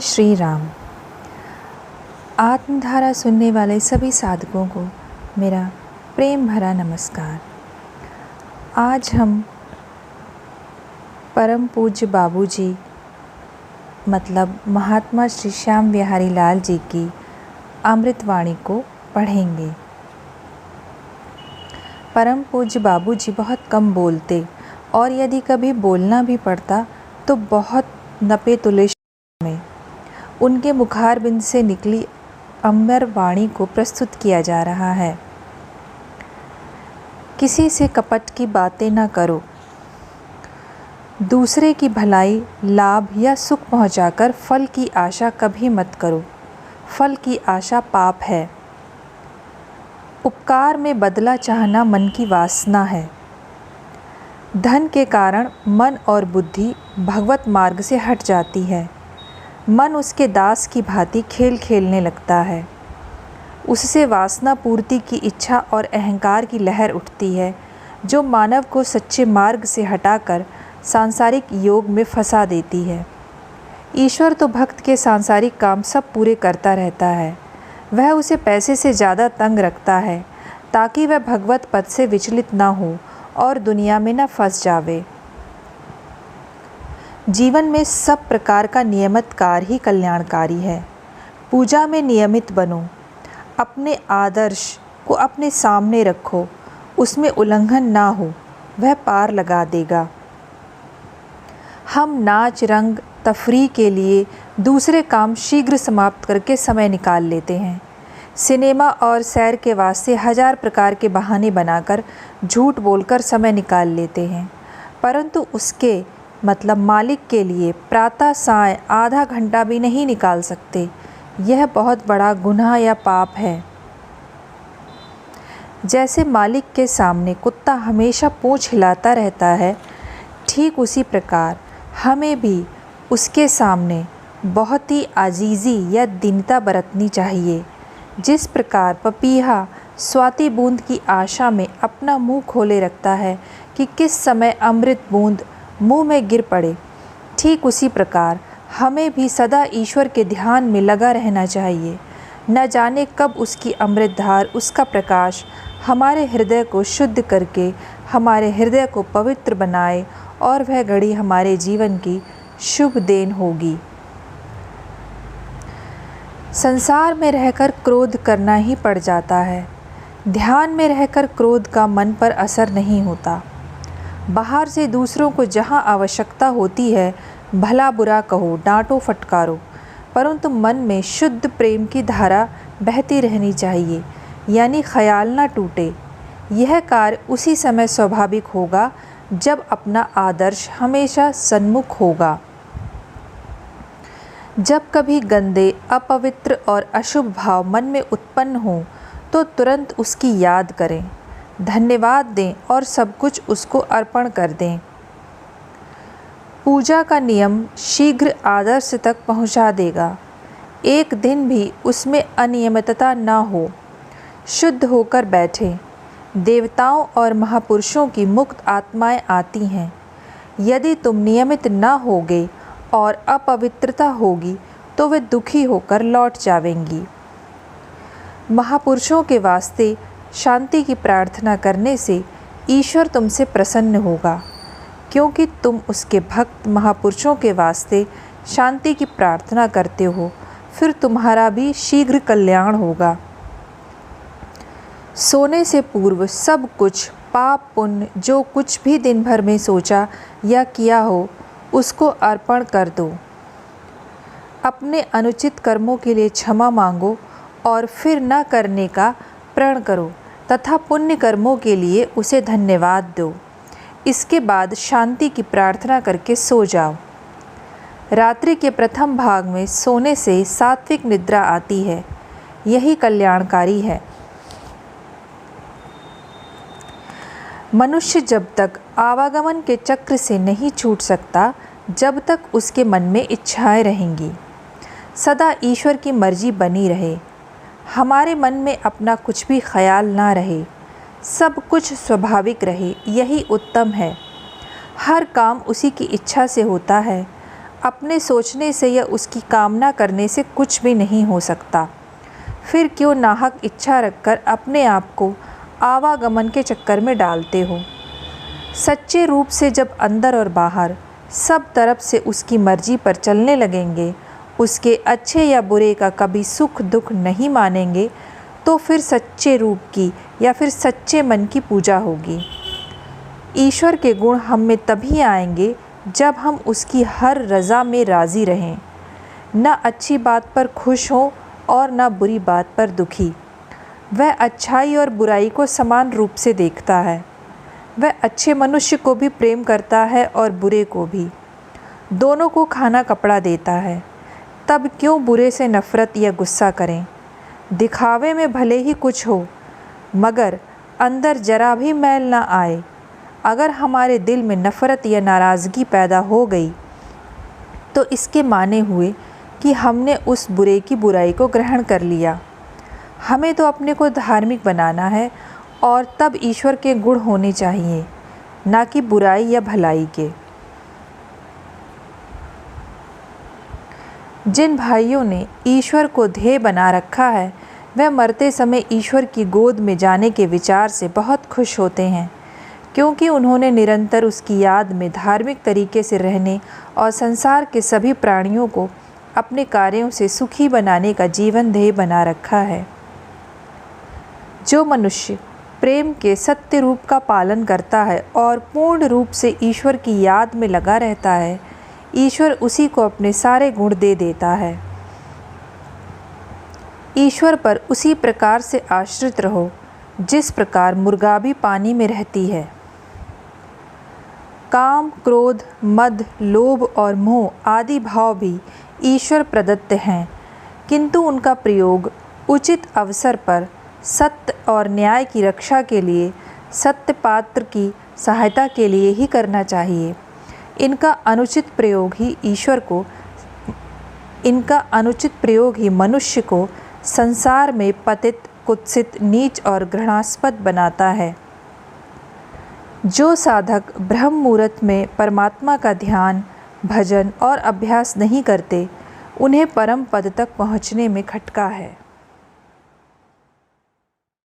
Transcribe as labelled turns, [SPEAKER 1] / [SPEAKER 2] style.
[SPEAKER 1] श्री राम। आत्मधारा सुनने वाले सभी साधकों को मेरा प्रेम भरा नमस्कार। आज हम परम पूज्य बाबूजी मतलब महात्मा श्री श्याम बिहारी लाल जी की अमृतवाणी को पढ़ेंगे। परम पूज्य बाबूजी बहुत कम बोलते और यदि कभी बोलना भी पड़ता तो बहुत नपे तुले में उनके मुखारबिंद से निकली अमर वाणी को प्रस्तुत किया जा रहा है। किसी से कपट की बातें न करो। दूसरे की भलाई, लाभ या सुख पहुंचाकर फल की आशा कभी मत करो। फल की आशा पाप है। उपकार में बदला चाहना मन की वासना है। धन के कारण मन और बुद्धि भगवत मार्ग से हट जाती है। मन उसके दास की भांति खेल खेलने लगता है। उससे वासना पूर्ति की इच्छा और अहंकार की लहर उठती है, जो मानव को सच्चे मार्ग से हटाकर सांसारिक योग में फंसा देती है। ईश्वर तो भक्त के सांसारिक काम सब पूरे करता रहता है। वह उसे पैसे से ज़्यादा तंग रखता है ताकि वह भगवत पद से विचलित न हो और दुनिया में न फंस जावे। जीवन में सब प्रकार का नियमित कार्य ही कल्याणकारी है। पूजा में नियमित बनो। अपने आदर्श को अपने सामने रखो, उसमें उल्लंघन ना हो, वह पार लगा देगा। हम नाच रंग तफरीह के लिए दूसरे काम शीघ्र समाप्त करके समय निकाल लेते हैं। सिनेमा और सैर के वास्ते हजार प्रकार के बहाने बनाकर झूठ बोलकर समय निकाल लेते हैं, परंतु उसके मतलब मालिक के लिए प्रातः साय आधा घंटा भी नहीं निकाल सकते। यह बहुत बड़ा गुनाह या पाप है। जैसे मालिक के सामने कुत्ता हमेशा पूंछ हिलाता रहता है, ठीक उसी प्रकार हमें भी उसके सामने बहुत ही आजीज़ी या दीनता बरतनी चाहिए। जिस प्रकार पपीहा स्वाति बूंद की आशा में अपना मुंह खोले रखता है कि किस समय अमृत बूंद मुंह में गिर पड़े, ठीक उसी प्रकार हमें भी सदा ईश्वर के ध्यान में लगा रहना चाहिए। न जाने कब उसकी अमृत धार, उसका प्रकाश हमारे हृदय को शुद्ध करके हमारे हृदय को पवित्र बनाए और वह घड़ी हमारे जीवन की शुभ देन होगी। संसार में रहकर क्रोध करना ही पड़ जाता है। ध्यान में रहकर क्रोध का मन पर असर नहीं होता। बाहर से दूसरों को जहाँ आवश्यकता होती है भला बुरा कहो, डांटो फटकारो, परंतु मन में शुद्ध प्रेम की धारा बहती रहनी चाहिए, यानी ख्याल ना टूटे। यह कार्य उसी समय स्वाभाविक होगा जब अपना आदर्श हमेशा सन्मुख होगा। जब कभी गंदे, अपवित्र और अशुभ भाव मन में उत्पन्न हो तो तुरंत उसकी याद करें, धन्यवाद दें और सब कुछ उसको अर्पण कर दें। पूजा का नियम शीघ्र आदर्श तक पहुंचा देगा। एक दिन भी उसमें अनियमितता न हो। शुद्ध होकर बैठे। देवताओं और महापुरुषों की मुक्त आत्माएं आती हैं। यदि तुम नियमित न होगे और अपवित्रता होगी तो वे दुखी होकर लौट जावेंगी। महापुरुषों के वास्ते शांति की प्रार्थना करने से ईश्वर तुमसे प्रसन्न होगा, क्योंकि तुम उसके भक्त महापुरुषों के वास्ते शांति की प्रार्थना करते हो। फिर तुम्हारा भी शीघ्र कल्याण होगा। सोने से पूर्व सब कुछ पाप पुण्य जो कुछ भी दिन भर में सोचा या किया हो उसको अर्पण कर दो। अपने अनुचित कर्मों के लिए क्षमा मांगो और फिर न करने का प्रण करो तथा पुण्य कर्मों के लिए उसे धन्यवाद दो। इसके बाद शांति की प्रार्थना करके सो जाओ। रात्रि के प्रथम भाग में सोने से सात्विक निद्रा आती है। यही कल्याणकारी है। मनुष्य जब तक आवागमन के चक्र से नहीं छूट सकता, जब तक उसके मन में इच्छाएं रहेंगी। सदा ईश्वर की मर्जी बनी रहे। हमारे मन में अपना कुछ भी ख्याल ना रहे, सब कुछ स्वाभाविक रहे, यही उत्तम है। हर काम उसी की इच्छा से होता है। अपने सोचने से या उसकी कामना करने से कुछ भी नहीं हो सकता। फिर क्यों नाहक इच्छा रखकर अपने आप को आवागमन के चक्कर में डालते हो। सच्चे रूप से जब अंदर और बाहर सब तरफ से उसकी मर्जी पर चलने लगेंगे, उसके अच्छे या बुरे का कभी सुख दुख नहीं मानेंगे, तो फिर सच्चे रूप की या फिर सच्चे मन की पूजा होगी। ईश्वर के गुण हम में तभी आएंगे जब हम उसकी हर रज़ा में राज़ी रहें, न अच्छी बात पर खुश हों और न बुरी बात पर दुखी। वह अच्छाई और बुराई को समान रूप से देखता है। वह अच्छे मनुष्य को भी प्रेम करता है और बुरे को भी। दोनों को खाना कपड़ा देता है। तब क्यों बुरे से नफ़रत या गुस्सा करें। दिखावे में भले ही कुछ हो, मगर अंदर जरा भी मैल ना आए। अगर हमारे दिल में नफ़रत या नाराज़गी पैदा हो गई, तो इसके माने हुए कि हमने उस बुरे की बुराई को ग्रहण कर लिया। हमें तो अपने को धार्मिक बनाना है और तब ईश्वर के गुण होने चाहिए, ना कि बुराई या भलाई के। जिन भाइयों ने ईश्वर को ध्येय बना रखा है, वह मरते समय ईश्वर की गोद में जाने के विचार से बहुत खुश होते हैं, क्योंकि उन्होंने निरंतर उसकी याद में धार्मिक तरीके से रहने और संसार के सभी प्राणियों को अपने कार्यों से सुखी बनाने का जीवन ध्येय बना रखा है। जो मनुष्य प्रेम के सत्य रूप का पालन करता है और पूर्ण रूप से ईश्वर की याद में लगा रहता है, ईश्वर उसी को अपने सारे गुण दे देता है। ईश्वर पर उसी प्रकार से आश्रित रहो जिस प्रकार मुर्गा भी पानी में रहती है। काम, क्रोध, मद, लोभ और मोह आदि भाव भी ईश्वर प्रदत्त हैं, किंतु उनका प्रयोग उचित अवसर पर सत्य और न्याय की रक्षा के लिए, सत्य पात्र की सहायता के लिए ही करना चाहिए। इनका अनुचित प्रयोग ही मनुष्य को संसार में पतित, कुत्सित, नीच और घृणास्पद बनाता है। जो साधक ब्रह्म मुहूर्त में परमात्मा का ध्यान, भजन और अभ्यास नहीं करते, उन्हें परम पद तक पहुँचने में खटका है।